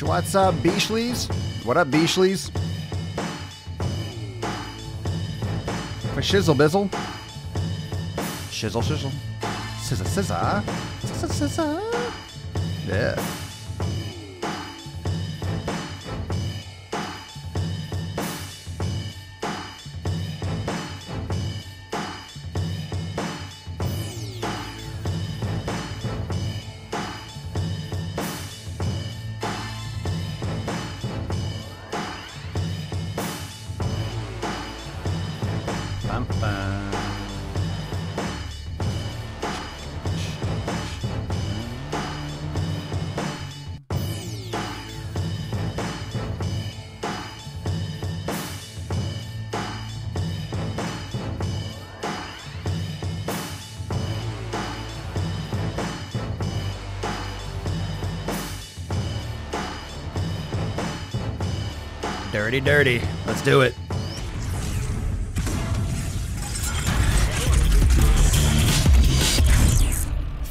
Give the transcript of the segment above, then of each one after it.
What's up, Beashleys? What up, Beashleys? For shizzle bizzle. Shizzle shizzle. Scissor scissor. Scissor scissor. Yeah. Dirty, dirty. Let's do it.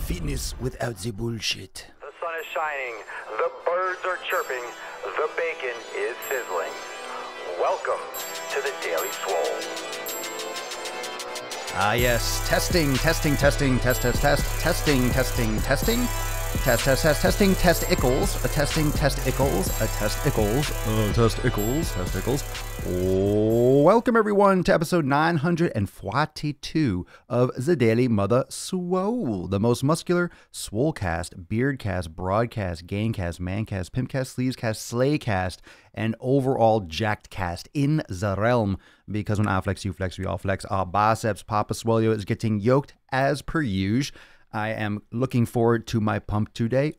Fitness without the bullshit. The sun is shining, the birds are chirping, the bacon is sizzling. Welcome to the Daily Swole. Ah, yes. Testing, testing, testing, test, test, test, testing, testing, testing. Test, test, test, testing, test ickles, a testing, test ickles, a test ickles, test ickles, test ickles. Welcome everyone to episode 942 of the Daily Mother Swole, the most muscular swolecast, beardcast, broadcast, gaincast, mancast, pimpcast, sleevescast, slaycast, and overall jacked cast in the realm. Because when I flex, you flex, we all flex. Our biceps, Papa Swolio is getting yoked as per usual. I am looking forward to my pump today.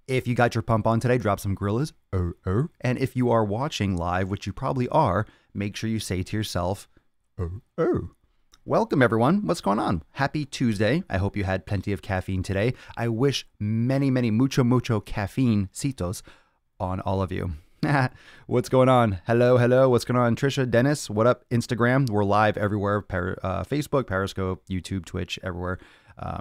If you got your pump on today, drop some gorillas. And if you are watching live, which you probably are, make sure you say to yourself, Welcome, everyone. What's going on? Happy Tuesday. I hope you had plenty of caffeine today. I wish many, mucho caffeine-citos on all of you. What's going on? Hello. What's going on? Trisha, Dennis, what up? Instagram. We're live everywhere. Facebook, Periscope, YouTube, Twitch, everywhere.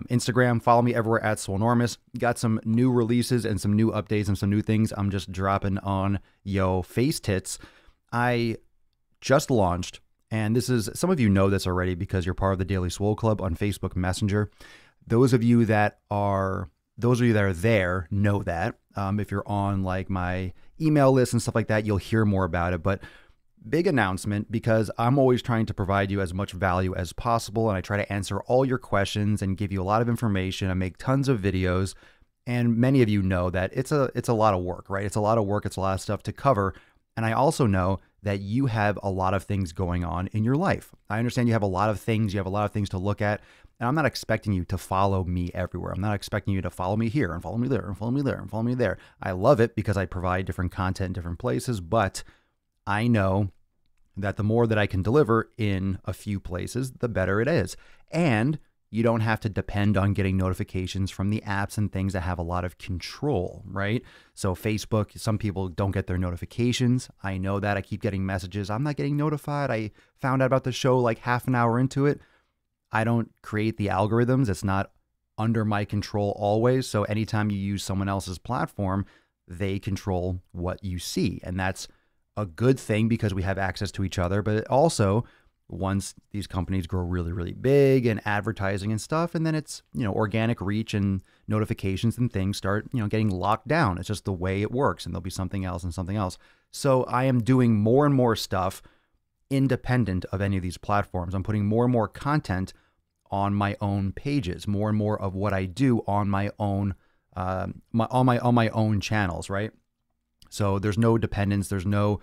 Instagram, follow me everywhere at Swolenormous. Got some new releases and some new updates and some new things I'm just dropping on yo face tits. I just launched, and this is, some of you know this already because you're part of the Daily Swole Club on Facebook Messenger. Those of you that are there know that. If you're on like my email list and stuff like that, you'll hear more about it. But big announcement, because I'm always trying to provide you as much value as possible, and I try to answer all your questions and give you a lot of information. I make tons of videos, and many of you know that it's a lot of work, right? It's a lot of work. It's a lot of stuff to cover. And I also know that you have a lot of things going on in your life. I understand you have a lot of things. You have a lot of things to look at. And I'm not expecting you to follow me everywhere. I'm not expecting you to follow me here and follow me there and follow me there and follow me there. I love it because I provide different content in different places, but I know that the more that I can deliver in a few places, the better it is. And you don't have to depend on getting notifications from the apps and things that have a lot of control, right? So Facebook, some people don't get their notifications. I know that. I keep getting messages. I'm not getting notified. I found out about the show like half an hour into it. I don't create the algorithms. It's not under my control always. So anytime you use someone else's platform, they control what you see. And that's a good thing because we have access to each other. But also, once these companies grow really, really big and advertising and stuff, and then it's, organic reach and notifications and things start, getting locked down. It's just the way it works, and there'll be something else and something else. So I am doing more and more stuff independent of any of these platforms. I'm putting more and more content on my own pages, more and more of what I do on my own, on my own channels, right? So there's no dependence, there's no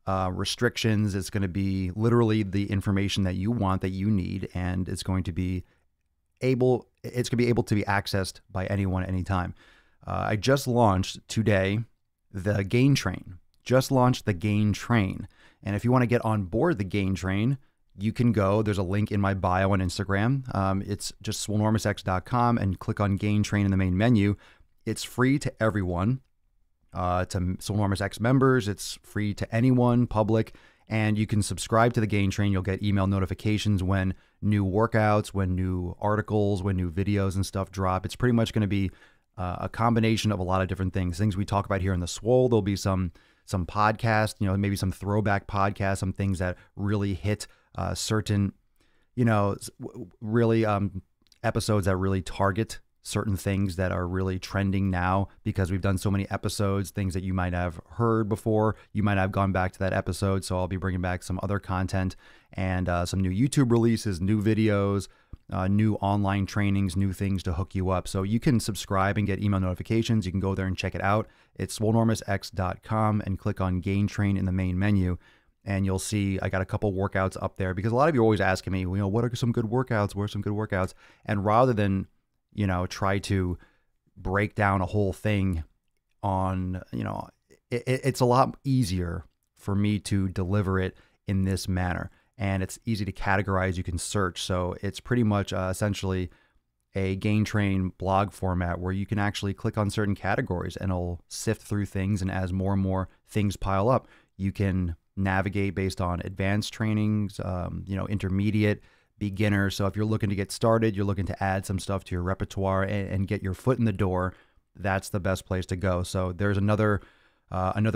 restrictions. It's going to be literally the information that you want, that you need, and it's going to be able to be accessed by anyone anytime. I just launched today the Gain Train. Just launched the Gain Train. And if you want to get on board the Gain Train, you can go. There's a link in my bio on Instagram. It's just swolenormousx.com and click on Gain Train in the main menu. It's free to everyone. To Swolenormous X members, it's free to anyone, public, and you can subscribe to the Gain Train. You'll get email notifications when new workouts, when new articles, when new videos and stuff drop. It's pretty much going to be a combination of a lot of different things we talk about here in the Swole. There'll be some podcasts, maybe some throwback podcasts, some things that really hit certain, really episodes that really target certain things that are really trending now, because we've done so many episodes, things that you might have heard before, you might have gone back to that episode. So I'll be bringing back some other content and some new YouTube releases, new videos, new online trainings, new things to hook you up. So you can subscribe and get email notifications. You can go there and check it out. It's swolenormousx.com and click on Gain Train in the main menu. And you'll see I got a couple workouts up there, because a lot of you are always asking me, what are some good workouts? What are some good workouts? And rather than try to break down a whole thing on, it's a lot easier for me to deliver it in this manner. And it's easy to categorize. You can search. So it's pretty much essentially a Gain Train blog format where you can actually click on certain categories and it'll sift through things. And as more and more things pile up, you can navigate based on advanced trainings, intermediate, beginner. So if you're looking to get started, you're looking to add some stuff to your repertoire and get your foot in the door, that's the best place to go. So there's another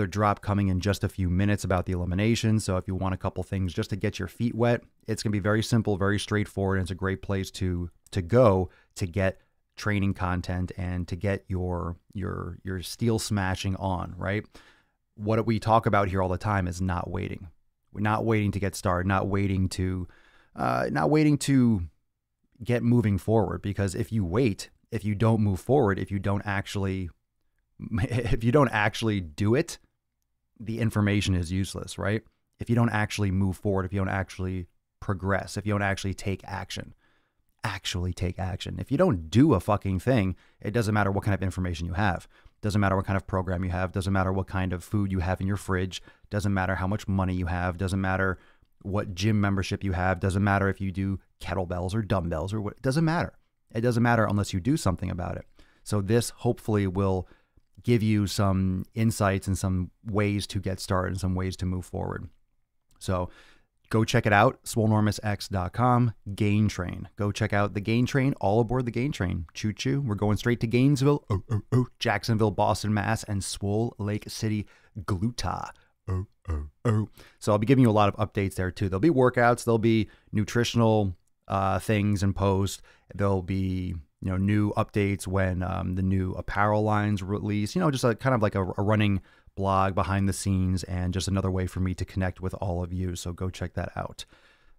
drop coming in just a few minutes about the elimination. So if you want a couple things just to get your feet wet, it's going to be very simple, very straightforward. And it's a great place to go to get training content and to get your steel smashing on, right? What we talk about here all the time is not waiting. We're not waiting to get started, not waiting to get moving forward, because if you wait, if you don't move forward, if you don't actually do it, the information is useless, right? If you don't actually move forward, if you don't actually progress, if you don't actually take action. If you don't do a fucking thing, it doesn't matter what kind of information you have. Doesn't matter what kind of program you have. Doesn't matter what kind of food you have in your fridge. Doesn't matter how much money you have. Doesn't matter what gym membership you have. Doesn't matter if you do kettlebells or dumbbells or what. It doesn't matter. It doesn't matter unless you do something about it. So this hopefully will give you some insights and some ways to get started and some ways to move forward. So go check it out, swolenormousx.com, Gain Train. Go check out the Gain Train, all aboard the Gain Train. Choo choo. We're going straight to Gainesville, Jacksonville, Boston, Mass, and Swole Lake City, Gluta. So I'll be giving you a lot of updates there too. There'll be workouts, there'll be nutritional things and posts. There'll be new updates when the new apparel lines release. Just kind of like a running blog behind the scenes, and just another way for me to connect with all of you. So go check that out.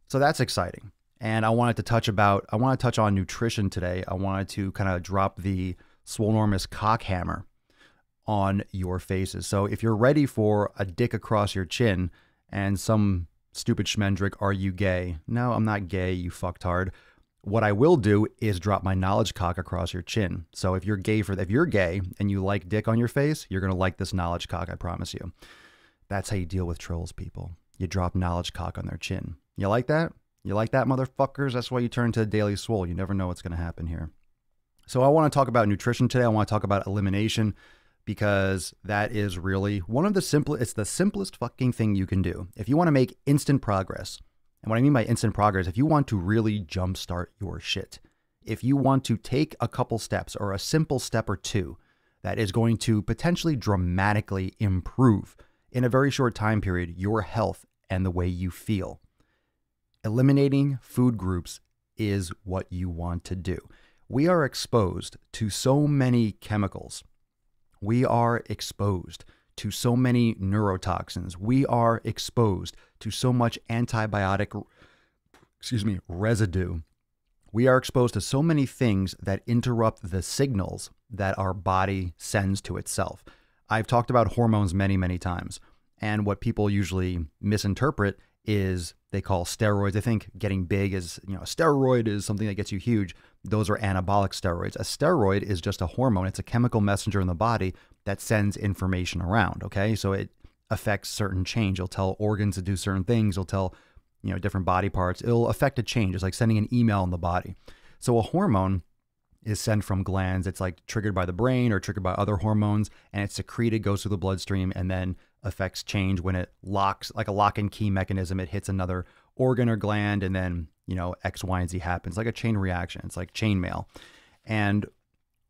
So that's exciting. And I wanted to touch on nutrition today. I wanted to kind of drop the Swolenormous cock hammer on your faces. So if you're ready for a dick across your chin and some stupid schmendrick, are you gay? No, I'm not gay, you fucktard. What I will do is drop my knowledge cock across your chin. So if you're gay and you like dick on your face, you're going to like this knowledge cock, I promise you. That's how you deal with trolls, people. You drop knowledge cock on their chin. You like that? You like that, motherfuckers? That's why you turn to Daily Swole. You never know what's going to happen here. So I want to talk about nutrition today. I want to talk about elimination, because that is really it's the simplest fucking thing you can do. If you want to make instant progress, and what I mean by instant progress, if you want to really jumpstart your shit, if you want to take a couple steps or a simple step or two that is going to potentially dramatically improve in a very short time period your health and the way you feel, eliminating food groups is what you want to do. We are exposed to so many chemicals. We are exposed to so many neurotoxins. We are exposed to so much antibiotic, residue. We are exposed to so many things that interrupt the signals that our body sends to itself. I've talked about hormones many, many times. And what people usually misinterpret is they call steroids. I think getting big is, a steroid is something that gets you huge. Those are anabolic steroids. A steroid is just a hormone. It's a chemical messenger in the body that sends information around. Okay. So it affects certain change. It'll tell organs to do certain things. It'll tell, different body parts. It'll affect a change. It's like sending an email in the body. So a hormone is sent from glands. It's like triggered by the brain or triggered by other hormones, and it's secreted, goes through the bloodstream, and then affects change when it locks, like a lock and key mechanism. It hits another organ or gland, and then, X, Y, and Z happens, like a chain reaction. It's like chain mail. And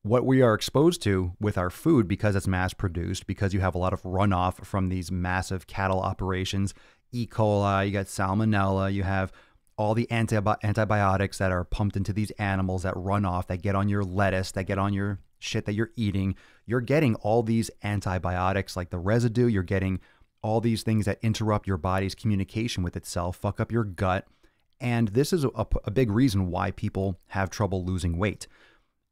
what we are exposed to with our food, because it's mass produced, because you have a lot of runoff from these massive cattle operations, E. coli, you got salmonella, you have all the antibiotics that are pumped into these animals that run off, that get on your lettuce, that get on your shit that you're eating. You're getting all these antibiotics, like the residue. You're getting all these things that interrupt your body's communication with itself, fuck up your gut. And this is a big reason why people have trouble losing weight.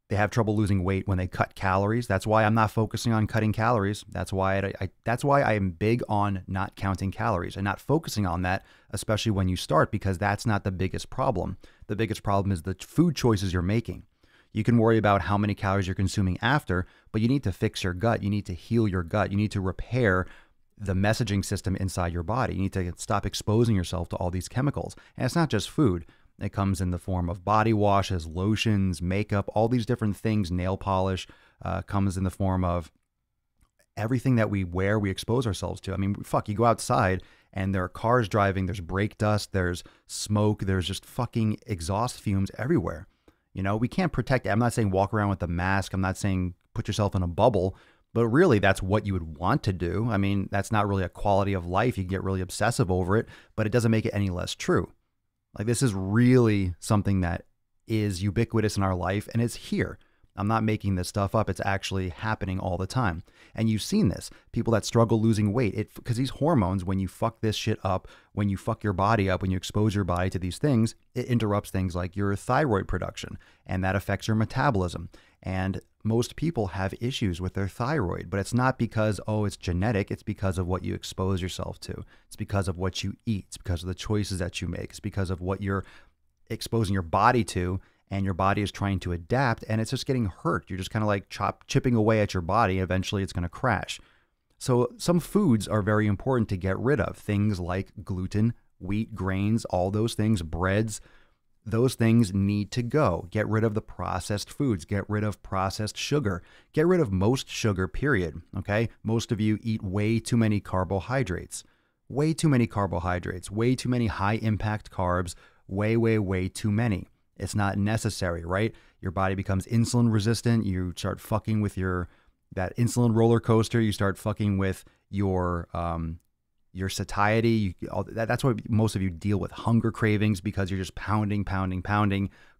They have trouble losing weight when they cut calories. That's why I'm not focusing on cutting calories. That's why I am big on not counting calories and not focusing on that, especially when you start, because that's not the biggest problem. The biggest problem is the food choices you're making. You can worry about how many calories you're consuming after, but you need to fix your gut. You need to heal your gut. You need to repair the messaging system inside your body. You need to stop exposing yourself to all these chemicals. And it's not just food. It comes in the form of body washes, lotions, makeup, all these different things, nail polish, comes in the form of everything that we wear, we expose ourselves to. I mean, fuck, you go outside and there are cars driving, there's brake dust, there's smoke, there's just fucking exhaust fumes everywhere. You know, we can't protect it. I'm not saying walk around with a mask. I'm not saying put yourself in a bubble, but really that's what you would want to do. I mean, that's not really a quality of life. You get really obsessive over it, but it doesn't make it any less true. Like, this is really something that is ubiquitous in our life, and it's here. I'm not making this stuff up. It's actually happening all the time. And you've seen this. People that struggle losing weight, because these hormones, when you fuck this shit up, when you fuck your body up, when you expose your body to these things, it interrupts things like your thyroid production, and that affects your metabolism. And most people have issues with their thyroid, but it's not because, oh, it's genetic. It's because of what you expose yourself to. It's because of what you eat. It's because of the choices that you make. It's because of what you're exposing your body to, and your body is trying to adapt, and it's just getting hurt. You're just kind of like chipping away at your body. Eventually, it's going to crash. So some foods are very important to get rid of. Things like gluten, wheat, grains, all those things, breads. Those things need to go. Get rid of the processed foods. Get rid of processed sugar. Get rid of most sugar, period. Okay? Most of you eat way too many carbohydrates. Way too many carbohydrates. Way too many high-impact carbs. Way, way, way too many. It's not necessary, right? Your body becomes insulin resistant. You start fucking with that insulin roller coaster. You start fucking with your satiety. That's why most of you deal with hunger cravings, because you're just pounding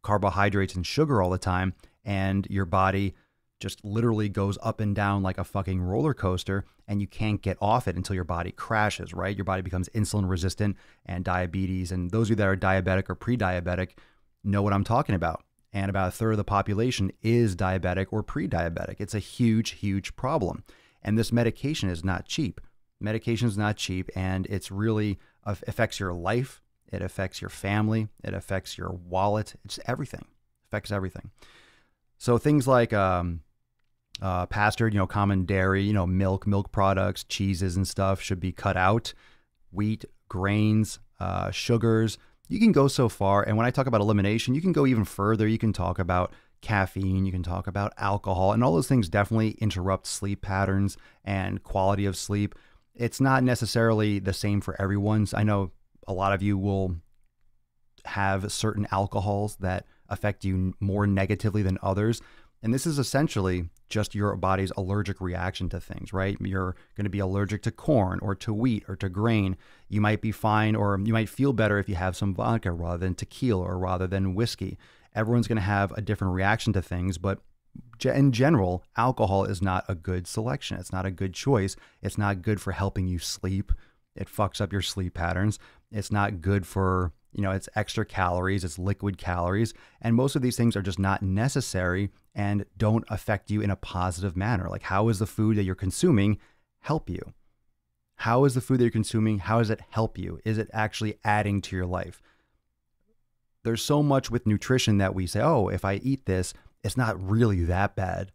carbohydrates and sugar all the time. And your body just literally goes up and down like a fucking roller coaster, and you can't get off it until your body crashes, right? Your body becomes insulin resistant and diabetes. And those of you that are diabetic or pre-diabetic know what I'm talking about. And about a third of the population is diabetic or pre-diabetic. It's a huge, huge problem. And this medication is not cheap. Medication is not cheap, and it's really affects your life. It affects your family. It affects your wallet. It's everything. It affects everything. So things like pastured, common dairy, milk products, cheeses and stuff should be cut out. Wheat, grains, sugars. You can go so far. And when I talk about elimination, you can go even further. You can talk about caffeine, you can talk about alcohol, and all those things definitely interrupt sleep patterns and quality of sleep. It's not necessarily the same for everyone. I know a lot of you will have certain alcohols that affect you more negatively than others. And this is essentially just your body's allergic reaction to things, right? You're going to be allergic to corn or to wheat or to grain. You might be fine, or you might feel better if you have some vodka rather than tequila or rather than whiskey. Everyone's going to have a different reaction to things, but in general, alcohol is not a good selection. It's not a good choice. It's not good for helping you sleep. It fucks up your sleep patterns. It's not good for, it's extra calories, it's liquid calories. And most of these things are just not necessary and don't affect you in a positive manner. Like, how is the food that you're consuming help you? How is the food that you're consuming, how does it help you? Is it actually adding to your life? There's so much with nutrition that we say, oh, if I eat this, it's not really that bad.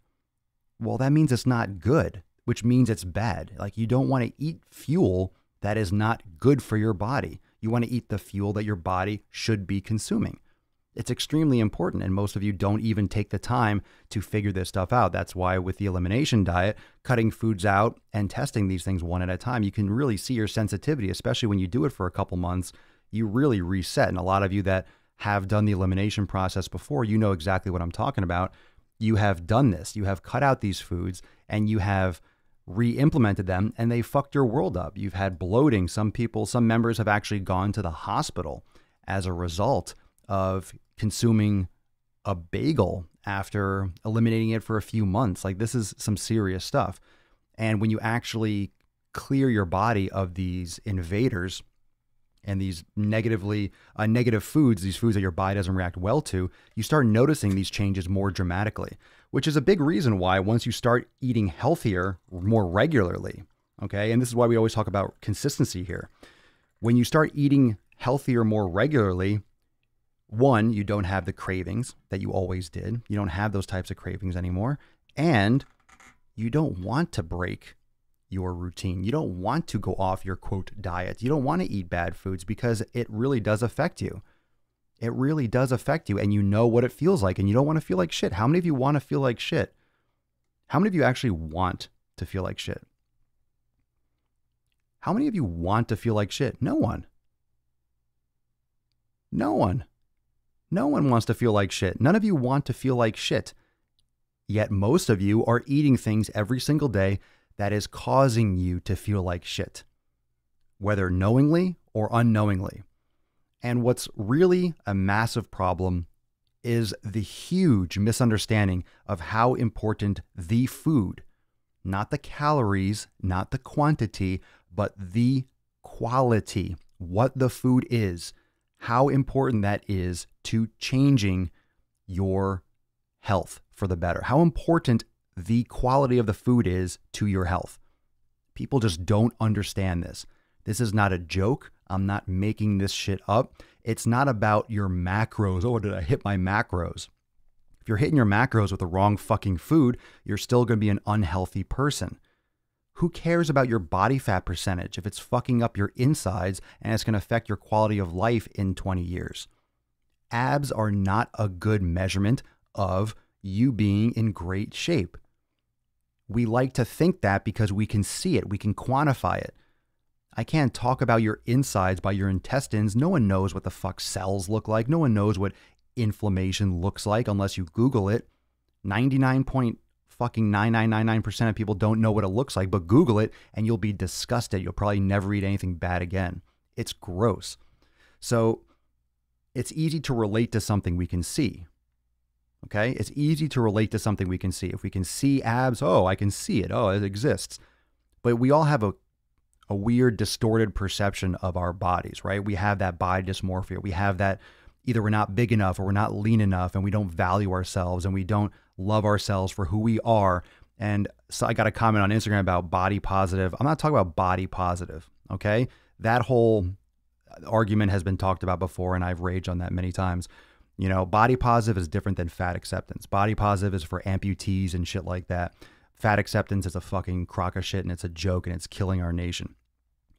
Well, that means it's not good, which means it's bad. Like, you don't want to eat fuel that is not good for your body. You want to eat the fuel that your body should be consuming. It's extremely important, and most of you don't even take the time to figure this stuff out. That's why with the elimination diet, cutting foods out and testing these things one at a time, you can really see your sensitivity, especially when you do it for a couple months. You really reset. And a lot of you that have done the elimination process before, you know exactly what I'm talking about. you have done this. You have cut out these foods and you have re-implemented them, and they fucked your world up. You've had bloating. Some members have actually gone to the hospital as a result of consuming a bagel after eliminating it for a few months. Like, this is some serious stuff. And when you actually clear your body of these invaders and these negative foods, these foods that your body doesn't react well to, you start noticing these changes more dramatically, which is a big reason why once you start eating healthier more regularly, okay? And this is why we always talk about consistency here. When you start eating healthier more regularly, one, you don't have the cravings that you always did. You don't have those types of cravings anymore. And you don't want to break your routine. You don't want to go off your quote diet. You don't want to eat bad foods because it really does affect you. It really does affect you, and you know what it feels like, and you don't want to feel like shit. How many of you want to feel like shit? How many of you actually want to feel like shit? How many of you want to feel like shit? No one. No one. No one wants to feel like shit. None of you want to feel like shit. Yet most of you are eating things every single day that is causing you to feel like shit, whether knowingly or unknowingly. And what's really a massive problem is the huge misunderstanding of how important the food, not the calories, not the quantity, but the quality, what the food is, how important that is to changing your health for the better, how important the quality of the food is to your health. People just don't understand this. This is not a joke. I'm not making this shit up. It's not about your macros. Oh, did I hit my macros? If you're hitting your macros with the wrong fucking food, you're still going to be an unhealthy person. Who cares about your body fat percentage if it's fucking up your insides and it's going to affect your quality of life in 20 years? Abs are not a good measurement of you being in great shape. We like to think that because we can see it, we can quantify it. I can't talk about your insides by your intestines. No one knows what the fuck cells look like. No one knows what inflammation looks like unless you Google it. 99.9999% of people don't know what it looks like, but Google it and you'll be disgusted. You'll probably never eat anything bad again. It's gross. So it's easy to relate to something we can see. Okay? It's easy to relate to something we can see. If we can see abs, oh, I can see it. Oh, it exists. But we all have a weird, distorted perception of our bodies, right? We have that body dysmorphia. We have that either we're not big enough or we're not lean enough and we don't value ourselves and we don't love ourselves for who we are. And so I got a comment on Instagram about body positive. I'm not talking about body positive, okay? That whole argument has been talked about before and I've raged on that many times. You know, body positive is different than fat acceptance. Body positive is for amputees and shit like that. Fat acceptance is a fucking crock of shit and it's a joke and it's killing our nation.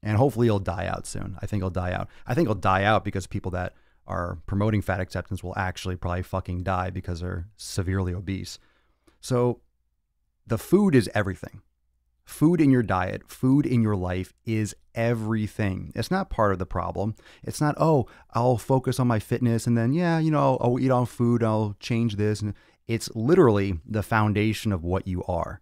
And hopefully it'll die out soon. I think it'll die out. I think it'll die out because people that are promoting fat acceptance will actually probably fucking die because they're severely obese. So the food is everything. Food in your diet, food in your life is everything. It's not part of the problem. It's not, oh, I'll focus on my fitness and then, yeah, you know, I'll eat on food, I'll change this. And it's literally the foundation of what you are.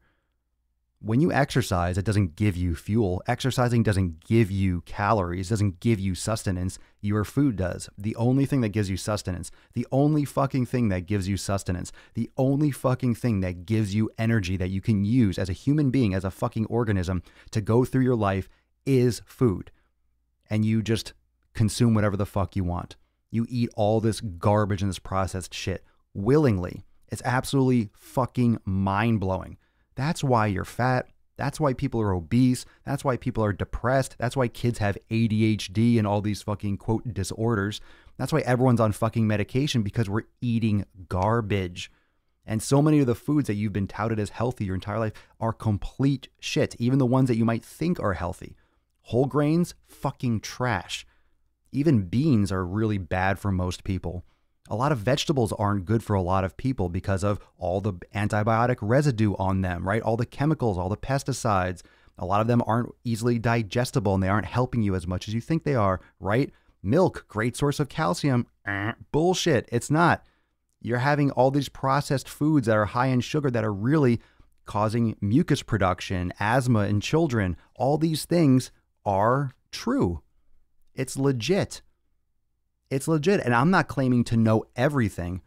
When you exercise, it doesn't give you fuel. Exercising doesn't give you calories, doesn't give you sustenance. Your food does. The only thing that gives you sustenance, the only fucking thing that gives you sustenance, the only fucking thing that gives you energy that you can use as a human being, as a fucking organism to go through your life is food. And you just consume whatever the fuck you want. You eat all this garbage and this processed shit willingly. It's absolutely fucking mind-blowing. That's why you're fat. That's why people are obese. That's why people are depressed. That's why kids have ADHD and all these fucking quote disorders. That's why everyone's on fucking medication because we're eating garbage. And so many of the foods that you've been touted as healthy your entire life are complete shit. Even the ones that you might think are healthy. Whole grains, fucking trash. Even beans are really bad for most people. A lot of vegetables aren't good for a lot of people because of all the antibiotic residue on them, right? All the chemicals, all the pesticides. A lot of them aren't easily digestible and they aren't helping you as much as you think they are, right? Milk, great source of calcium. Bullshit. It's not. You're having all these processed foods that are high in sugar that are really causing mucus production, asthma in children. All these things are true. It's legit. It's legit. And I'm not claiming to know everything,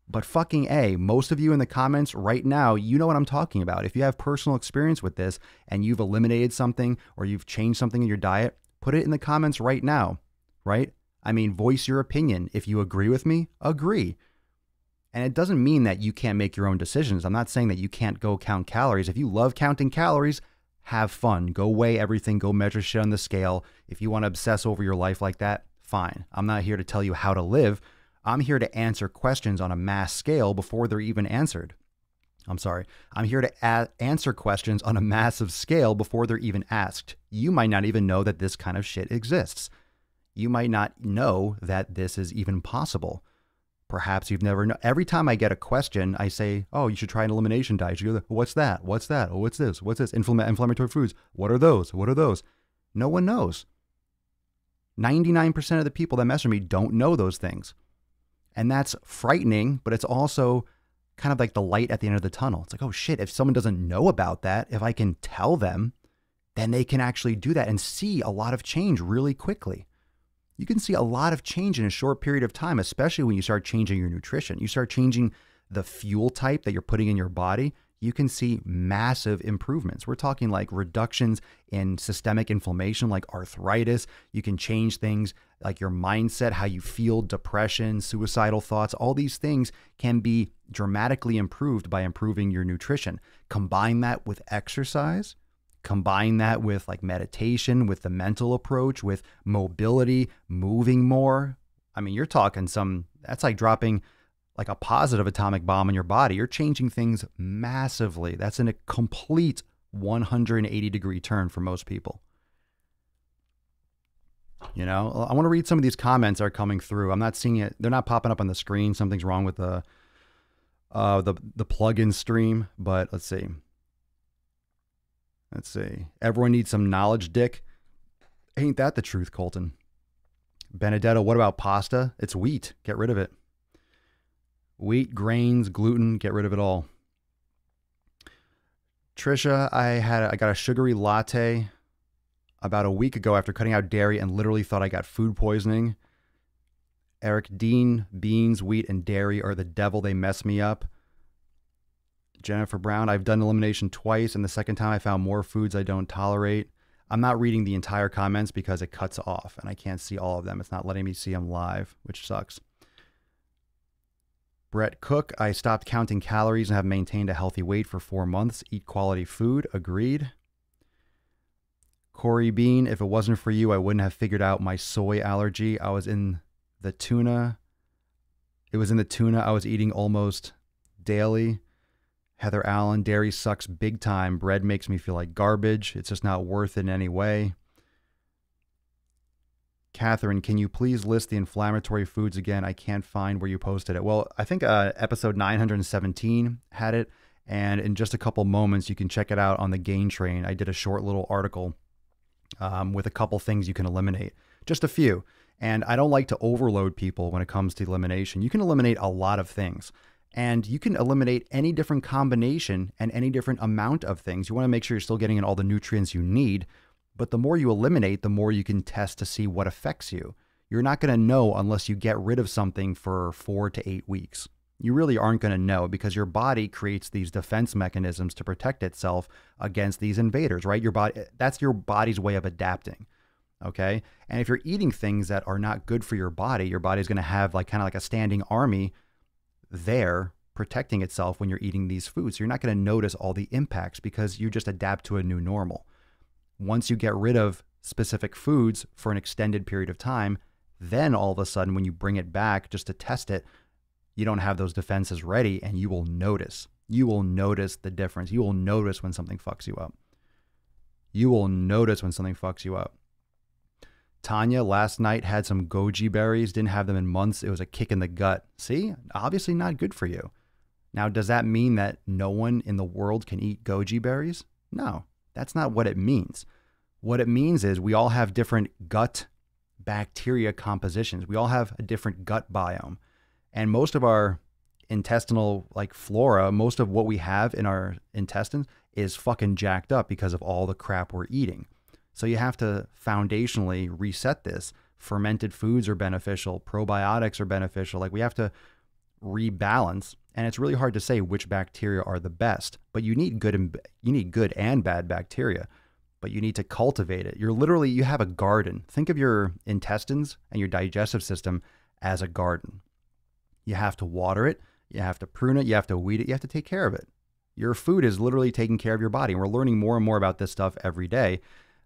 but fucking A, most of you in the comments right now, you know what I'm talking about. If you have personal experience with this and you've eliminated something or you've changed something in your diet, put it in the comments right now, right? I mean, voice your opinion. If you agree with me, agree. And it doesn't mean that you can't make your own decisions. I'm not saying that you can't go count calories. If you love counting calories, have fun. Go weigh everything. Go measure shit on the scale. If you want to obsess over your life like that, fine. I'm not here to tell you how to live. I'm here to answer questions on a mass scale before they're even answered. I'm sorry. I'm here to answer questions on a massive scale before they're even asked. You might not even know that this kind of shit exists. You might not know that this is even possible. Perhaps you've never known. Every time I get a question, I say, oh, you should try an elimination diet. You go, what's that? What's that? Oh, what's this? What's this? Inflammatory foods. What are those? What are those? No one knows. 99% of the people that message me don't know those things. And that's frightening, but it's also kind of like the light at the end of the tunnel. It's like, oh shit, if someone doesn't know about that, if I can tell them, then they can actually do that and see a lot of change really quickly. You can see a lot of change in a short period of time, especially when you start changing your nutrition. You start changing the fuel type that you're putting in your body. You can see massive improvements. We're talking like reductions in systemic inflammation, like arthritis. You can change things like your mindset, how you feel, depression, suicidal thoughts. All these things can be dramatically improved by improving your nutrition. Combine that with exercise. Combine that with like meditation, with the mental approach, with mobility, moving more. I mean, you're talking that's like dropping like a positive atomic bomb in your body. You're changing things massively. That's in a complete 180-degree turn for most people. You know, I want to read some of these comments that are coming through. I'm not seeing it. They're not popping up on the screen. Something's wrong with the plugin stream, but let's see. Let's see. Everyone needs some knowledge, Dick. Ain't that the truth, Colton? Benedetto, what about pasta? It's wheat. Get rid of it. Wheat, grains, gluten, get rid of it all. Trisha, I got a sugary latte about a week ago after cutting out dairy and literally thought I got food poisoning. Eric Dean, beans, wheat, and dairy are the devil. They mess me up. Jennifer Brown, I've done elimination twice, and the second time I found more foods I don't tolerate. I'm not reading the entire comments because it cuts off, and I can't see all of them. It's not letting me see them live, which sucks. Brett Cook, I stopped counting calories and have maintained a healthy weight for 4 months. Eat quality food. Agreed. Corey Bean, if it wasn't for you, I wouldn't have figured out my soy allergy. I was in the tuna. It was in the tuna I was eating almost daily. Heather Allen, dairy sucks big time. Bread makes me feel like garbage. It's just not worth it in any way. Catherine, can you please list the inflammatory foods again? I can't find where you posted it. Well, I think episode 917 had it. And in just a couple moments, you can check it out on the Gain Train. I did a short little article with a couple things you can eliminate. Just a few. And I don't like to overload people when it comes to elimination. You can eliminate a lot of things. And you can eliminate any different combination and any different amount of things. You want to make sure you're still getting in all the nutrients you need. But the more you eliminate, the more you can test to see what affects you. You're not going to know unless you get rid of something for 4 to 8 weeks. You really aren't going to know because your body creates these defense mechanisms to protect itself against these invaders, right? That's your body's way of adapting. Okay. And if you're eating things that are not good for your body's going to have kind of like a standing army there protecting itself when you're eating these foods. So you're not going to notice all the impacts because you just adapt to a new normal. Once you get rid of specific foods for an extended period of time, then all of a sudden when you bring it back just to test it, you don't have those defenses ready and you will notice. You will notice the difference. You will notice when something fucks you up. You will notice when something fucks you up. Tanya, last night had some goji berries, didn't have them in months. It was a kick in the gut. See, obviously not good for you. Now, does that mean that no one in the world can eat goji berries? No, that's not what it means. What it means is we all have different gut bacteria compositions. We all have a different gut biome. And most of our intestinal like flora, most of what we have in our intestines is fucking jacked up because of all the crap we're eating. So you have to foundationally reset this. Fermented foods are beneficial. Probiotics are beneficial. Like we have to rebalance. And it's really hard to say which bacteria are the best, but you need good and bad bacteria, but you need to cultivate it. You have a garden. Think of your intestines and your digestive system as a garden. You have to water it. You have to prune it. You have to weed it. You have to take care of it. Your food is literally taking care of your body. And we're learning more and more about this stuff every day.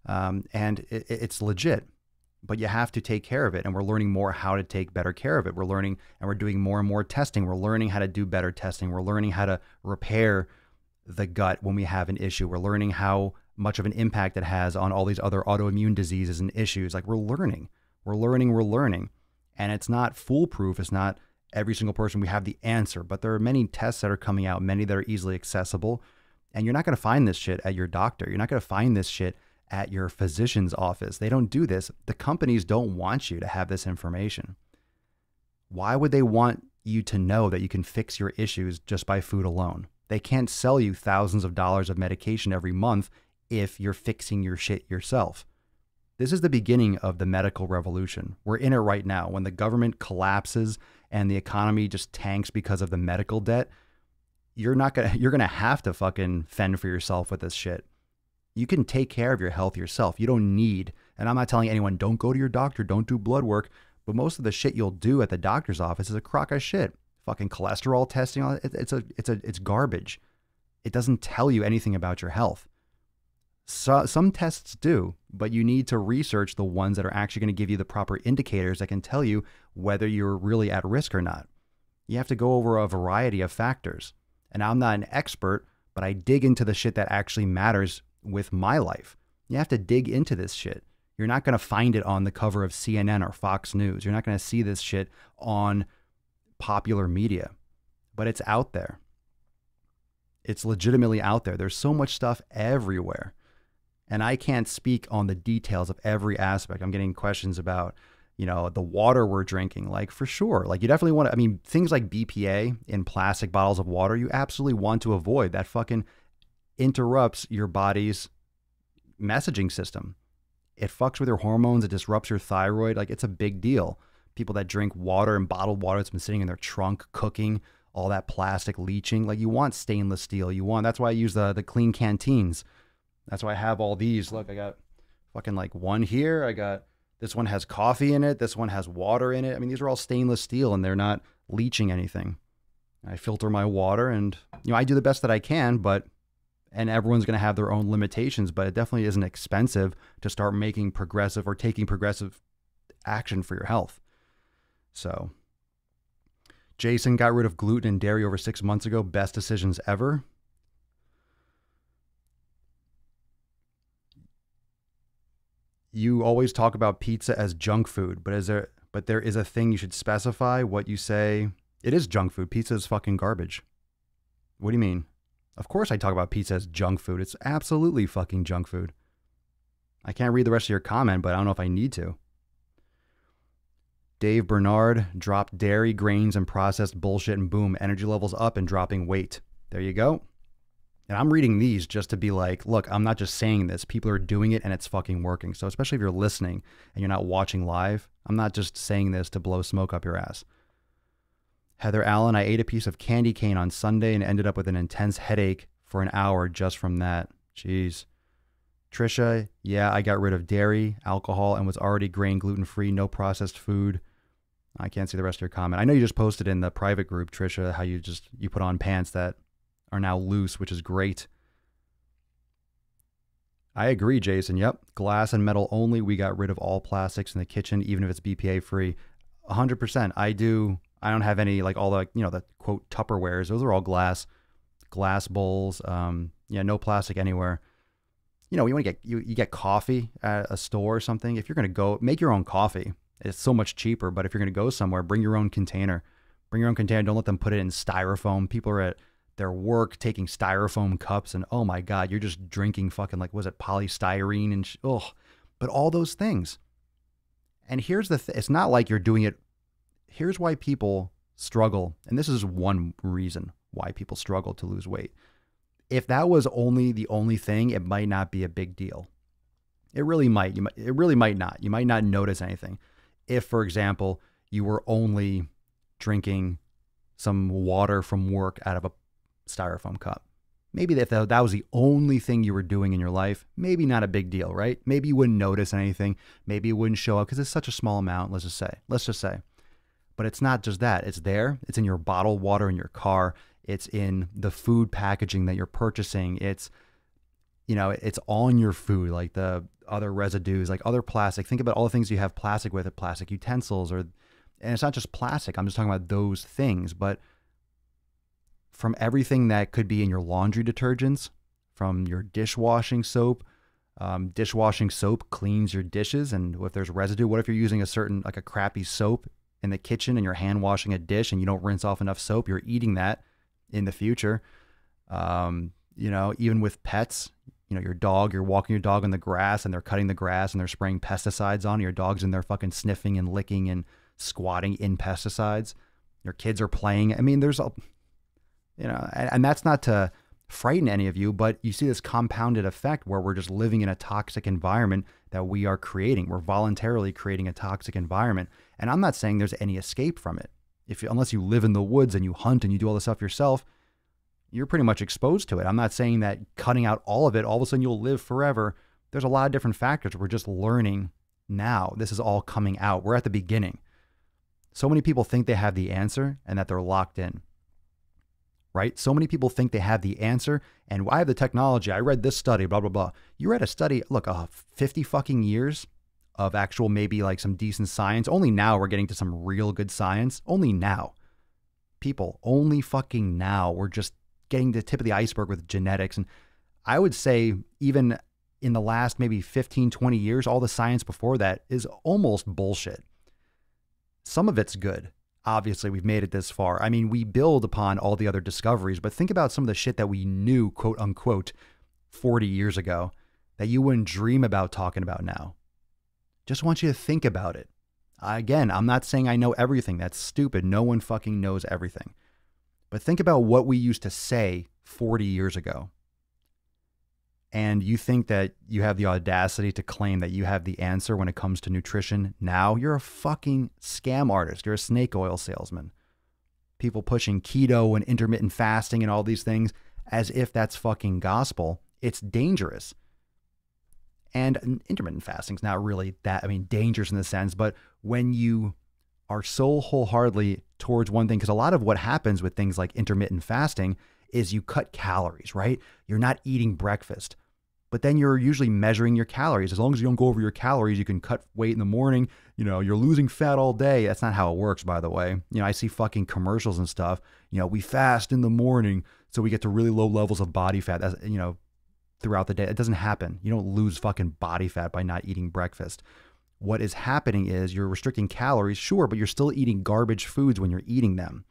And it's legit, but you have to take care of it. And we're learning more how to take better care of it. We're learning and we're doing more and more testing. We're learning how to do better testing. We're learning how to repair the gut when we have an issue. We're learning how much of an impact it has on all these other autoimmune diseases and issues. Like we're learning. And it's not foolproof. It's not every single person we have the answer, but there are many tests that are coming out, many that are easily accessible. And you're not going to find this shit at your doctor. You're not going to find this shit at your physician's office. They don't do this. The companies don't want you to have this information. Why would they want you to know that you can fix your issues just by food alone? They can't sell you thousands of dollars of medication every month if you're fixing your shit yourself. This is the beginning of the medical revolution. We're in it right now. When the government collapses and the economy just tanks because of the medical debt, you're going to have to fucking fend for yourself with this shit. You can take care of your health yourself. You don't need, and I'm not telling anyone, don't go to your doctor, don't do blood work, but most of the shit you'll do at the doctor's office is a crock of shit. Fucking cholesterol testing, it's garbage. It doesn't tell you anything about your health. So, some tests do, but you need to research the ones that are actually going to give you the proper indicators that can tell you whether you're really at risk or not. You have to go over a variety of factors. And I'm not an expert, but I dig into the shit that actually matters with my life. You have to dig into this shit. You're not going to find it on the cover of CNN or Fox News. You're not going to see this shit on popular media, but it's out there. It's legitimately out there. There's so much stuff everywhere. And I can't speak on the details of every aspect. I'm getting questions about, the water we're drinking, like for sure. Like you definitely want to, things like BPA in plastic bottles of water, you absolutely want to avoid. That fucking interrupts your body's messaging system. It fucks with your hormones. It disrupts your thyroid. Like it's a big deal. People that drink water and bottled water that's been sitting in their trunk cooking, all that plastic leaching, like you want stainless steel. That's why I use the clean canteens. That's why I have all these. Look, I got fucking like one here. This one has coffee in it. This one has water in it. These are all stainless steel and they're not leaching anything. I filter my water and, I do the best that I can, and everyone's going to have their own limitations, but it definitely isn't expensive to start taking progressive action for your health. So Jason got rid of gluten and dairy over 6 months ago. Best decisions ever. You always talk about pizza as junk food, but there is a thing you should specify what you say. It is junk food. Pizza is fucking garbage. What do you mean? Of course I talk about pizza as junk food. It's absolutely fucking junk food. I can't read the rest of your comment, but I don't know if I need to. Dave Bernard dropped dairy, grains, and processed bullshit, and boom, energy levels up and dropping weight. There you go. And I'm reading these just to be like, look, I'm not just saying this. People are doing it and it's fucking working. So especially if you're listening and you're not watching live, I'm not just saying this to blow smoke up your ass. Heather Allen, I ate a piece of candy cane on Sunday and ended up with an intense headache for an hour just from that. Jeez. Trisha, yeah, I got rid of dairy, alcohol, and was already grain gluten-free, no processed food. I can't see the rest of your comment. I know you just posted in the private group, Trisha, how you put on pants that are now loose, which is great. I agree, Jason. Yep. Glass and metal only. We got rid of all plastics in the kitchen, even if it's BPA free. 100%. I don't have any, like all the, the quote Tupperwares. Those are all glass bowls. No plastic anywhere. You want to you get coffee at a store or something. If you're going to go make your own coffee, it's so much cheaper. But if you're going to go somewhere, bring your own container. Don't let them put it in styrofoam. People are at their work taking styrofoam cups and oh my God, you're just drinking fucking like, was it polystyrene and but all those things. And here's the it's not like you're doing it. Here's why people struggle, and this is one reason why people struggle to lose weight. If that was only the only thing, it might not be a big deal. It really might. It really might not. You might not notice anything. If, for example, you were only drinking some water from work out of a styrofoam cup. Maybe if that was the only thing you were doing in your life, maybe not a big deal, right? Maybe you wouldn't notice anything. Maybe it wouldn't show up because it's such a small amount, let's just say. But it's not just that. It's there. It's in your bottled water in your car. It's in the food packaging that you're purchasing. It's, it's on your food, like the other residues, like other plastic. Think about all the things you have plastic with, plastic utensils, and it's not just plastic. I'm just talking about those things, but from everything that could be in your laundry detergents, from your dishwashing soap. Dishwashing soap cleans your dishes, and if there's residue, what if you're using a crappy soap in the kitchen and you're hand washing a dish and you don't rinse off enough soap? You're eating that in the future. Even with pets, your dog, you're walking your dog on the grass and they're cutting the grass and they're spraying pesticides on it. Your dog's in there fucking sniffing and licking and squatting in pesticides. Your kids are playing. I mean, there's and that's not to frighten any of you, but you see this compounded effect where we're just living in a toxic environment that we are creating. We're voluntarily creating a toxic environment. And I'm not saying there's any escape from it. Unless you live in the woods and you hunt and you do all this stuff yourself, you're pretty much exposed to it. I'm not saying that cutting out all of it, all of a sudden you'll live forever. There's a lot of different factors. We're just learning now. This is all coming out. We're at the beginning. So many people think they have the answer and that they're locked in. Right? So many people think they have the answer and I have the technology. I read this study, blah, blah, blah. You read a study, look, 50 fucking years of actual, maybe like some decent science. Only now we're getting to some real good science. Only now. People, only fucking now. We're just getting to the tip of the iceberg with genetics. And I would say even in the last maybe 15, 20 years, all the science before that is almost bullshit. Some of it's good. Obviously, we've made it this far. I mean, we build upon all the other discoveries, but think about some of the shit that we knew, quote unquote, 40 years ago that you wouldn't dream about talking about now. Just want you to think about it. Again, I'm not saying I know everything. That's stupid. No one fucking knows everything. But think about what we used to say 40 years ago. And you think that you have the audacity to claim that you have the answer when it comes to nutrition now? You're a fucking scam artist. You're a snake oil salesman. People pushing keto and intermittent fasting and all these things as if that's fucking gospel. It's dangerous. And intermittent fasting's not really that, dangerous in the sense, but when you are so wholeheartedly towards one thing, because a lot of what happens with things like intermittent fasting is you cut calories, right? You're not eating breakfast, but then you're usually measuring your calories. As long as you don't go over your calories, you can cut weight in the morning. You're losing fat all day. That's not how it works, by the way. I see fucking commercials and stuff. We fast in the morning so we get to really low levels of body fat. That's, throughout the day. It doesn't happen. You don't lose fucking body fat by not eating breakfast. What is happening is you're restricting calories, sure, but you're still eating garbage foods when you're eating them.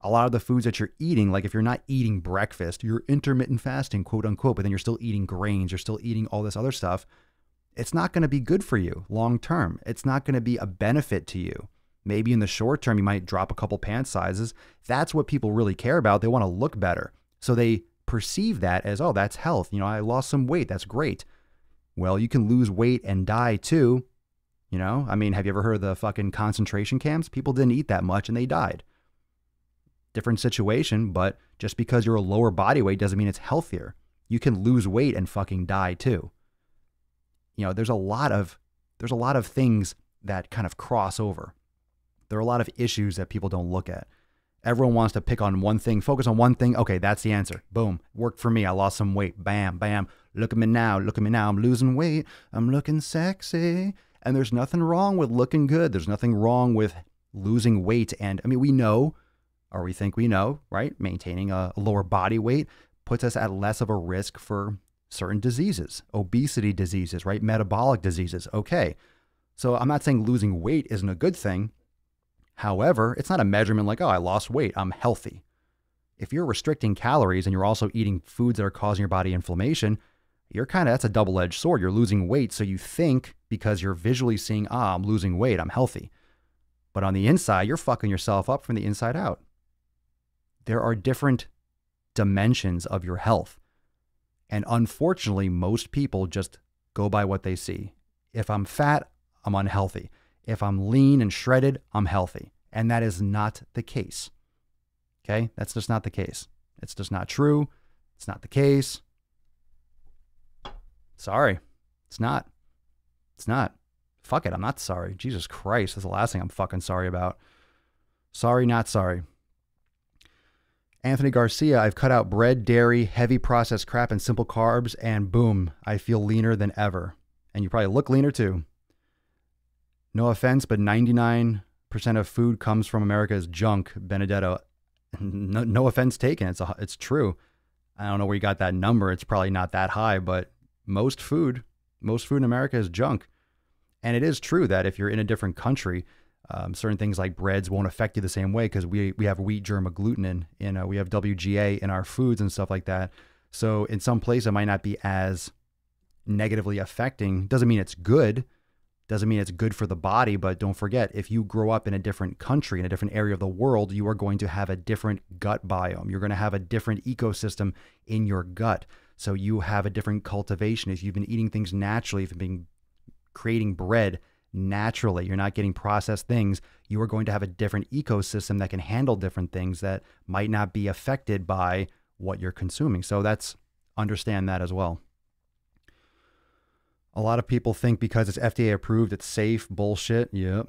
A lot of the foods that you're eating, like if you're not eating breakfast, you're intermittent fasting, quote unquote, but then you're still eating grains, you're still eating all this other stuff. It's not going to be good for you long term. It's not going to be a benefit to you. Maybe in the short term, you might drop a couple pant sizes. That's what people really care about. They want to look better. So they perceive that as, oh, that's health. I lost some weight. That's great. Well, you can lose weight and die too. Have you ever heard of the fucking concentration camps? People didn't eat that much and they died. Different situation, but just because you're a lower body weight doesn't mean it's healthier. You can lose weight and fucking die too. There's a lot of things that kind of cross over. There are a lot of issues that people don't look at. Everyone wants to pick on one thing, focus on one thing. Okay, that's the answer. Boom. Worked for me. I lost some weight. Bam, bam. Look at me now. Look at me now. I'm losing weight. I'm looking sexy. And there's nothing wrong with looking good. There's nothing wrong with losing weight. And we know, or we think we know, right? Maintaining a lower body weight puts us at less of a risk for certain diseases, obesity diseases, right? Metabolic diseases. Okay. So I'm not saying losing weight isn't a good thing. However, it's not a measurement like, oh, I lost weight, I'm healthy. If you're restricting calories and you're also eating foods that are causing your body inflammation, that's a double-edged sword. You're losing weight, so you think because you're visually seeing, I'm losing weight, I'm healthy. But on the inside, you're fucking yourself up from the inside out. There are different dimensions of your health. And unfortunately, most people just go by what they see. If I'm fat, I'm unhealthy. If I'm lean and shredded, I'm healthy. And that is not the case. Okay? That's just not the case. It's just not true. It's not the case. Sorry. It's not. It's not. Fuck it. I'm not sorry. Jesus Christ. That's the last thing I'm fucking sorry about. Sorry, not sorry. Anthony Garcia, I've cut out bread, dairy, heavy processed crap, and simple carbs, and boom, I feel leaner than ever. And you probably look leaner too. No offense, but 99% of food comes from America is junk, Benedetto. No offense taken. It's true. I don't know where you got that number. It's probably not that high, but most food in America is junk. And it is true that if you're in a different country, certain things like breads won't affect you the same way because we have wheat germ agglutinin in we have WGA in our foods and stuff like that. So in some places it might not be as negatively affecting. Doesn't mean it's good. Doesn't mean it's good for the body, but don't forget, if you grow up in a different country, in a different area of the world, you are going to have a different gut biome. You're going to have a different ecosystem in your gut. So you have a different cultivation. If you've been eating things naturally, if you've been creating bread naturally, you're not getting processed things, you are going to have a different ecosystem that can handle different things that might not be affected by what you're consuming. So understand that as well. A lot of people think because it's FDA approved, it's safe. Bullshit. Yep.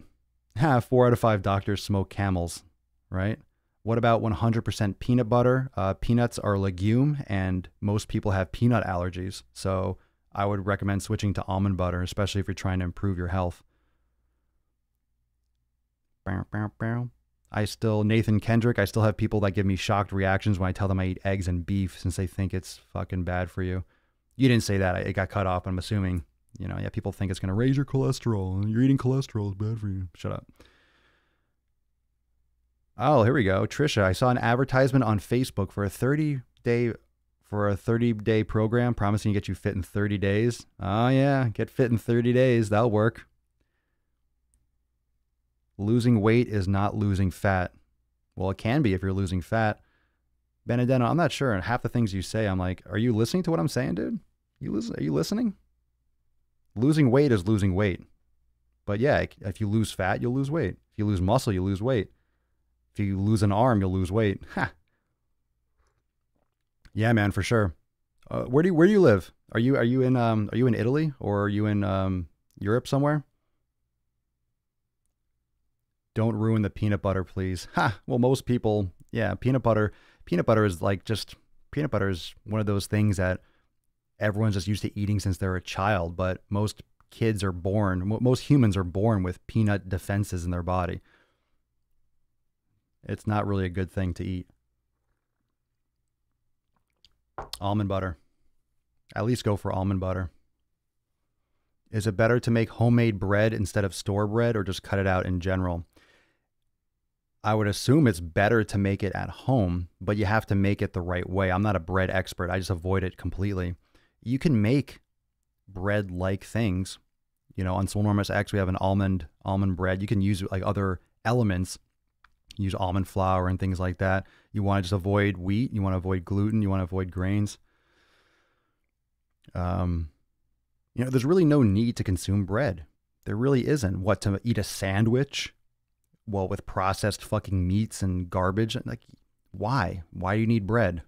4 out of 5 doctors smoke Camels, right? What about 100% peanut butter? Peanuts are a legume and most people have peanut allergies. So I would recommend switching to almond butter, especially if you're trying to improve your health. Nathan Kendrick, I still have people that give me shocked reactions when I tell them I eat eggs and beef since they think it's fucking bad for you. You didn't say that. It got cut off. I'm assuming, people think it's going to raise your cholesterol. You're eating cholesterol. It's bad for you. Shut up. Oh, here we go. Trisha, I saw an advertisement on Facebook for a 30-day program promising to get you fit in 30 days. Oh, yeah. Get fit in 30 days. That'll work. Losing weight is not losing fat. Well, it can be if you're losing fat. Benedetto, I'm not sure. And half the things you say, I'm like, are you listening to what I'm saying, dude? Are you listening? Losing weight is losing weight. But yeah, if you lose fat, you'll lose weight. If you lose muscle, you lose weight. If you lose an arm, you'll lose weight. Ha. Yeah, man, for sure. Where do you live? Are you in Italy or are you in Europe somewhere? Don't ruin the peanut butter, please. Ha. Well, most people, yeah, peanut butter is peanut butter is one of those things that everyone's just used to eating since they're a child. But most humans are born with peanut defenses in their body. It's not really a good thing to eat. Almond butter. At least go for almond butter. Is it better to make homemade bread instead of store bread or just cut it out in general? I would assume it's better to make it at home, but you have to make it the right way. I'm not a bread expert. I just avoid it completely. You can make bread-like things. On Swole Enormous X, we have an almond bread. You can use like other elements. Use almond flour and things like that. You want to just avoid wheat. You want to avoid gluten. You want to avoid grains. There's really no need to consume bread. There really isn't. What, to eat a sandwich? Well, with processed fucking meats and garbage? Like, why? Why do you need bread?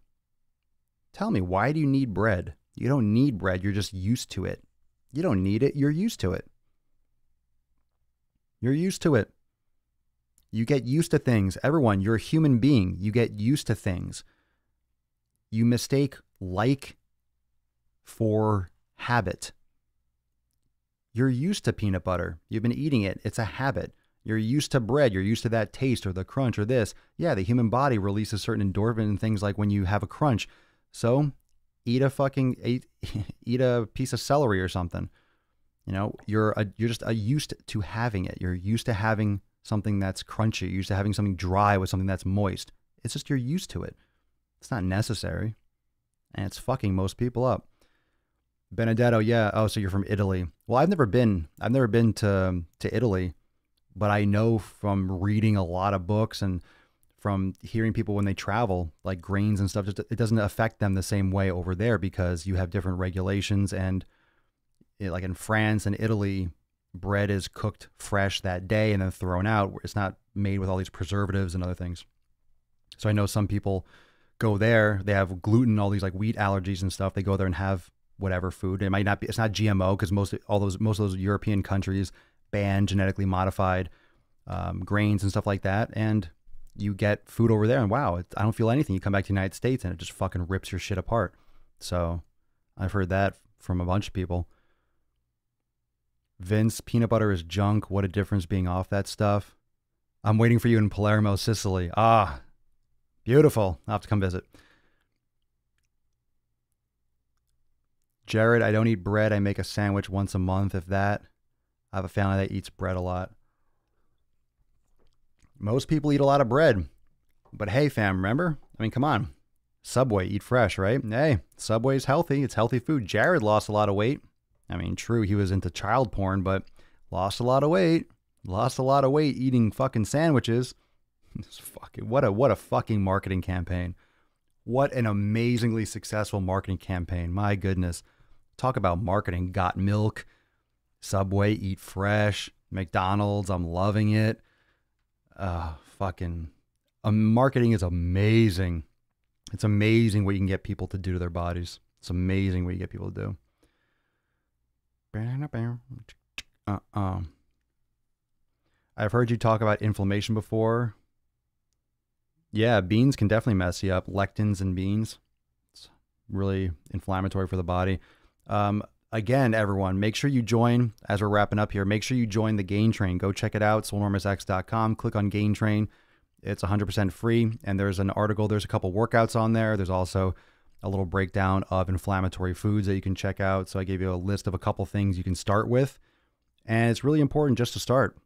Tell me, why do you need bread? You don't need bread. You're just used to it. You don't need it. You're used to it. You're used to it. You get used to things. Everyone, you're a human being. You get used to things. You mistake like for habit. You're used to peanut butter. You've been eating it. It's a habit. You're used to bread. You're used to that taste or the crunch or this. Yeah, the human body releases certain endorphin and things like when you have a crunch. So eat a piece of celery or something. You're just used to having it. You're used to having something that's crunchy. You're used to having something dry with something that's moist. It's just you're used to it. It's not necessary. And it's fucking most people up. Benedetto, yeah. Oh, so you're from Italy. Well, I've never been to Italy, But I know from reading a lot of books and from hearing people when they travel, like grains and stuff, just, it doesn't affect them the same way over there because you have different regulations. And like in France and Italy, bread is cooked fresh that day and then thrown out. It's not made with all these preservatives and other things. So I know some people go there, they have gluten, all these like wheat allergies and stuff. They go there and have whatever food. It might not be, it's not GMO because most of those European countries ban genetically modified grains and stuff like that. And you get food over there and wow, I don't feel anything. You come back to the United States and it just fucking rips your shit apart. So I've heard that from a bunch of people. Vince, peanut butter is junk. What a difference being off that stuff. I'm waiting for you in Palermo, Sicily. Ah, beautiful. I'll have to come visit. Jared, I don't eat bread. I make a sandwich once a month, if that. I have a family that eats bread a lot. Most people eat a lot of bread. But hey, fam, remember? I mean, come on. Subway, eat fresh, right? Hey, Subway's healthy. It's healthy food. Jared lost a lot of weight. I mean, true, he was into child porn, but lost a lot of weight. Lost a lot of weight eating fucking sandwiches. What a fucking marketing campaign. What an amazingly successful marketing campaign. My goodness. Talk about marketing. Got milk. Subway, eat fresh. McDonald's, I'm loving it. Marketing is amazing. It's amazing what you can get people to do to their bodies. It's amazing what you get people to do. I've heard you talk about inflammation before. Yeah, beans can definitely mess you up. Lectins in beans. It's really inflammatory for the body. Again, everyone, make sure you join, as we're wrapping up here, make sure you join the Gain Train. Go check it out, swolenormousx.com. Click on Gain Train. It's 100% free. And there's an article. There's a couple workouts on there. There's also a little breakdown of inflammatory foods that you can check out. So I gave you a list of a couple things you can start with. And it's really important just to start.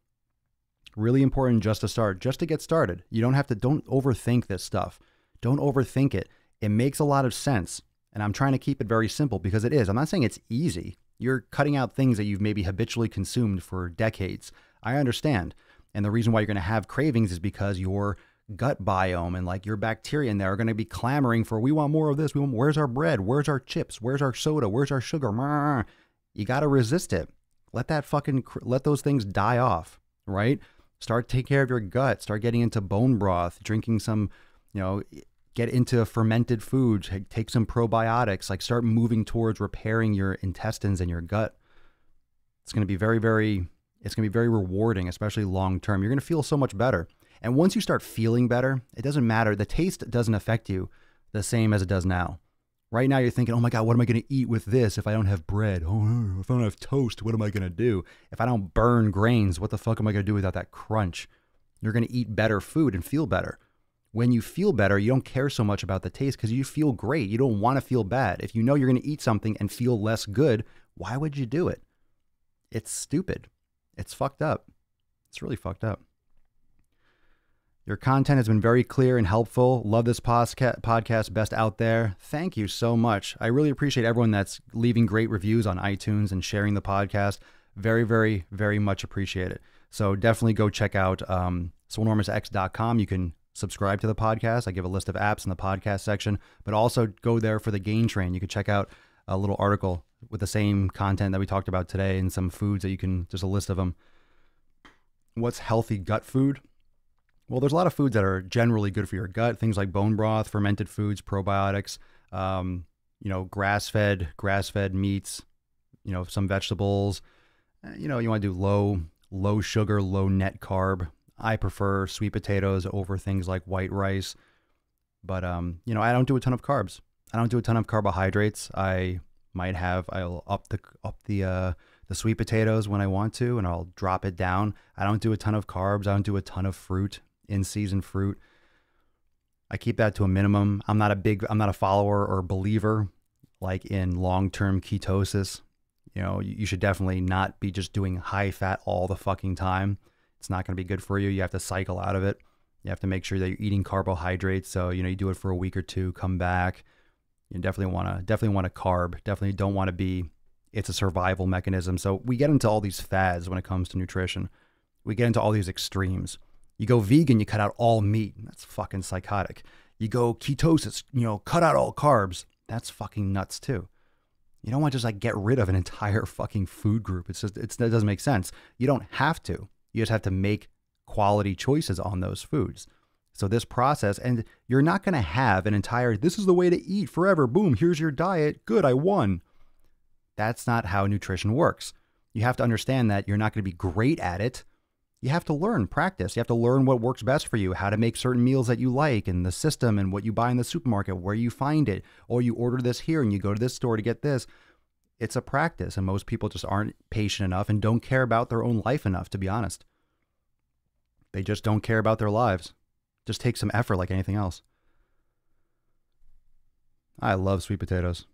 Really important just to start, just to get started. You don't overthink this stuff. Don't overthink it. It makes a lot of sense. And I'm trying to keep it very simple because it is. I'm not saying it's easy. You're cutting out things that you've maybe habitually consumed for decades. I understand. And the reason why you're going to have cravings is because your gut biome and like your bacteria in there are going to be clamoring for, we want more of this. Where's our bread? Where's our chips? Where's our soda? Where's our sugar? You got to resist it. Let those things die off, right? Start taking care of your gut. Start getting into bone broth, drinking some, get into fermented foods, take some probiotics, like start moving towards repairing your intestines and your gut. It's going to be very rewarding, especially long term. You're going to feel so much better. And once you start feeling better, it doesn't matter. The taste doesn't affect you the same as it does now. Right now, you're thinking, oh my God, what am I going to eat with this if I don't have bread? Oh, if I don't have toast, what am I going to do? If I don't burn grains, what the fuck am I going to do without that crunch? You're going to eat better food and feel better. When you feel better, you don't care so much about the taste because you feel great. You don't want to feel bad. If you know you're going to eat something and feel less good, why would you do it? It's stupid. It's fucked up. It's really fucked up. Your content has been very clear and helpful. Love this podcast, best out there. Thank you so much. I really appreciate everyone that's leaving great reviews on iTunes and sharing the podcast. Very, very, very much appreciate it. So definitely go check out swolenormousx.com. You can subscribe to the podcast. I give a list of apps in the podcast section, but also go there for the Gain Train. You can check out a little article with the same content that we talked about today and some foods that you can, just a list of them. What's healthy gut food? Well, there's a lot of foods that are generally good for your gut. Things like bone broth, fermented foods, probiotics, grass-fed meats, some vegetables. You want to do low sugar, low net carb. I prefer sweet potatoes over things like white rice. But, I don't do a ton of carbs. I don't do a ton of carbohydrates. I'll up the sweet potatoes when I want to, and I'll drop it down. I don't do a ton of carbs. I don't do a ton of fruit, in-season fruit. I keep that to a minimum. I'm not a follower or believer like in long-term ketosis. You should definitely not be just doing high fat all the fucking time. It's not going to be good for you. You have to cycle out of it. You have to make sure that you're eating carbohydrates. So, you do it for a week or two, come back. You definitely want to carb. Definitely don't want to be, it's a survival mechanism. So we get into all these fads when it comes to nutrition. We get into all these extremes. You go vegan, you cut out all meat. That's fucking psychotic. You go ketosis, cut out all carbs. That's fucking nuts too. You don't want to just like get rid of an entire fucking food group. That doesn't make sense. You don't have to. You just have to make quality choices on those foods. So this process, and you're not going to have an entire, this is the way to eat forever. Boom, here's your diet. Good, I won. That's not how nutrition works. You have to understand that you're not going to be great at it. You have to learn, practice. You have to learn what works best for you, how to make certain meals that you like, and the system and what you buy in the supermarket, where you find it, or you order this here and you go to this store to get this. It's a practice, and most people just aren't patient enough and don't care about their own life enough, to be honest. They just don't care about their lives. Just take some effort like anything else. I love sweet potatoes.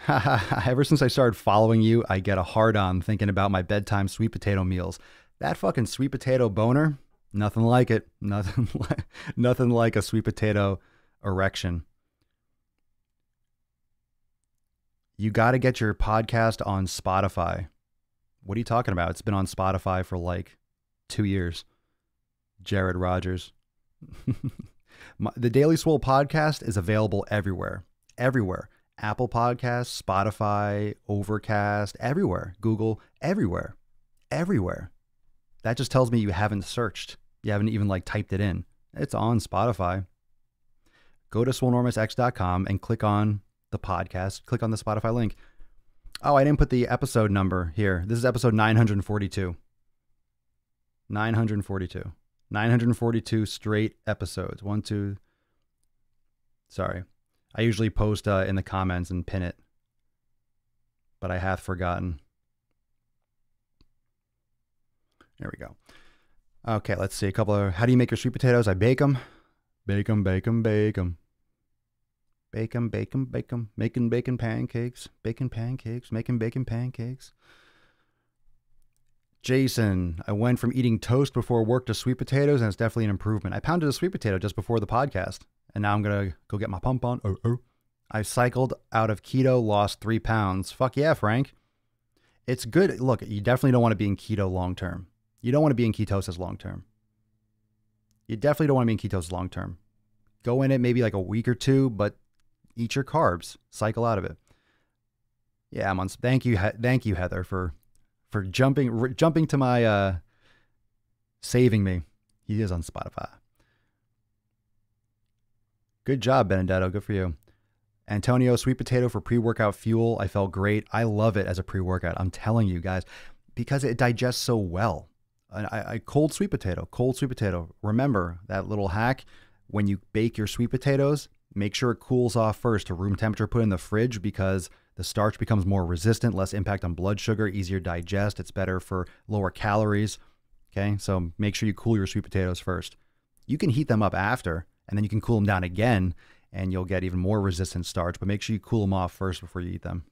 Ever since I started following you, I get a hard-on thinking about my bedtime sweet potato meals. That fucking sweet potato boner, nothing like it. Nothing like a sweet potato erection. You got to get your podcast on Spotify. What are you talking about? It's been on Spotify for like 2 years. Jared Rogers. The Daily Swole podcast is available everywhere. Everywhere. Apple Podcasts, Spotify, Overcast, everywhere. Google, everywhere. Everywhere. That just tells me you haven't searched. You haven't even like typed it in. It's on Spotify. Go to swolenormousx.com and click on the podcast. Click on the Spotify link. Oh, I didn't put the episode number here. This is episode 942. 942. 942 straight episodes. Sorry. I usually post in the comments and pin it, but I have forgotten. There we go. Okay, let's see. How do you make your sweet potatoes? I bake them. Bake them, bake them, bake them. Bake them, bake them, bake them. Making bacon pancakes. Bacon pancakes. Making bacon pancakes. Jason, I went from eating toast before work to sweet potatoes, and it's definitely an improvement. I pounded a sweet potato just before the podcast, and now I'm going to go get my pump on. I cycled out of keto, lost 3 pounds. Fuck yeah, Frank. It's good. Look, you definitely don't want to be in keto long term. You don't want to be in ketosis long term. You definitely don't want to be in ketosis long term. Go in it maybe like a week or two, but eat your carbs. Cycle out of it. Yeah, I'm on. Thank you, Heather, for jumping to my saving me. He is on Spotify. Good job, Benedetto. Good for you. Antonio, sweet potato for pre-workout fuel. I felt great. I love it as a pre-workout. I'm telling you guys, because it digests so well. I cold sweet potato. Remember that little hack. When you bake your sweet potatoes, make sure it cools off first to room temperature. Put in the fridge because the starch becomes more resistant, less impact on blood sugar, easier to digest. It's better for lower calories. Okay, so make sure you cool your sweet potatoes first. You can heat them up after, and then you can cool them down again, and you'll get even more resistant starch. But make sure you cool them off first before you eat them.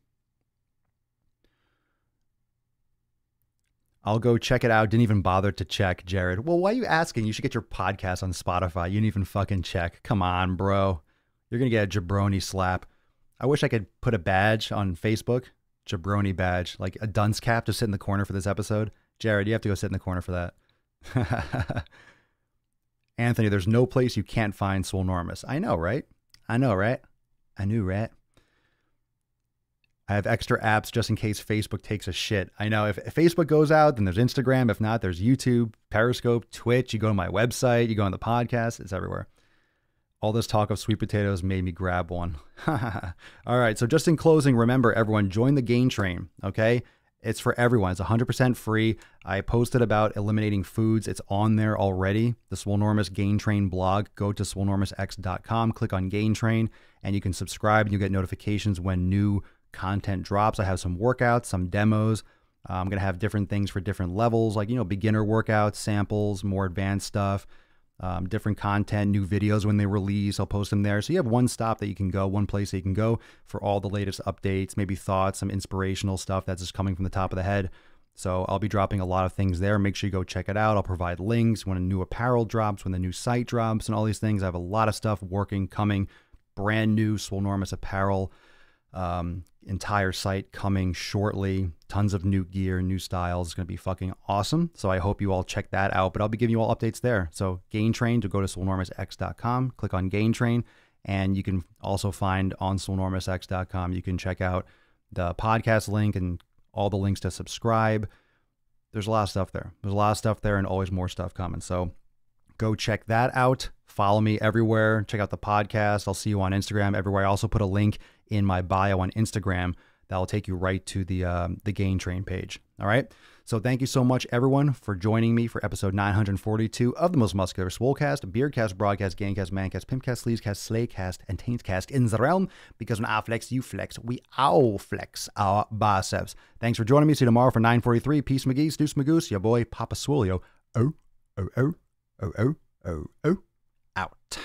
I'll go check it out. Didn't even bother to check, Jared. Well, why are you asking? You should get your podcast on Spotify. You didn't even fucking check. Come on, bro. You're going to get a jabroni slap. I wish I could put a badge on Facebook. Jabroni badge. Like a dunce cap to sit in the corner for this episode. Jared, you have to go sit in the corner for that. Anthony, there's no place you can't find Swolenormous. I know, right? I knew, right? I have extra apps just in case Facebook takes a shit. I know if Facebook goes out, then there's Instagram. If not, there's YouTube, Periscope, Twitch. You go to my website, you go on the podcast. It's everywhere. All this talk of sweet potatoes made me grab one. All right. So just in closing, remember, everyone, join the Gain Train. Okay. It's for everyone. It's 100% free. I posted about eliminating foods. It's on there already. The Swolenormous Gain Train blog. Go to swolenormousx.com, click on Gain Train, and you can subscribe and you get notifications when new content drops. I have some workouts, some demos. I'm going to have different things for different levels, like, beginner workouts, samples, more advanced stuff, different content, new videos when they release. I'll post them there. So you have one stop that you can go, one place that you can go for all the latest updates, maybe thoughts, some inspirational stuff that's just coming from the top of the head. So I'll be dropping a lot of things there. Make sure you go check it out. I'll provide links when a new apparel drops, when the new site drops, and all these things. I have a lot of stuff coming, brand new Swolenormous apparel. entire site coming shortly. Tons of new gear, new styles. It's going to be fucking awesome. So I hope you all check that out. But I'll be giving you all updates there. So Gain Train, to go to swolenormousx.com, click on Gain Train. And you can also find on swolenormousx.com, you can check out the podcast link and all the links to subscribe. There's a lot of stuff there. There's a lot of stuff there and always more stuff coming. So go check that out. Follow me everywhere. Check out the podcast. I'll see you on Instagram everywhere. I also put a link in my bio on Instagram that will take you right to the Gain Train page. All right. So thank you so much, everyone, for joining me for episode 942 of the most muscular Swolecast, Beardcast, Broadcast, Gaincast, Mancast, Pimpcast, Sleazecast, Slaycast, and Taintcast in the realm. Because when I flex, you flex. We all flex our biceps. Thanks for joining me. See you tomorrow for 943. Peace, McGee, Deuce Magoose, your boy, Papa Swolio. Oh, out.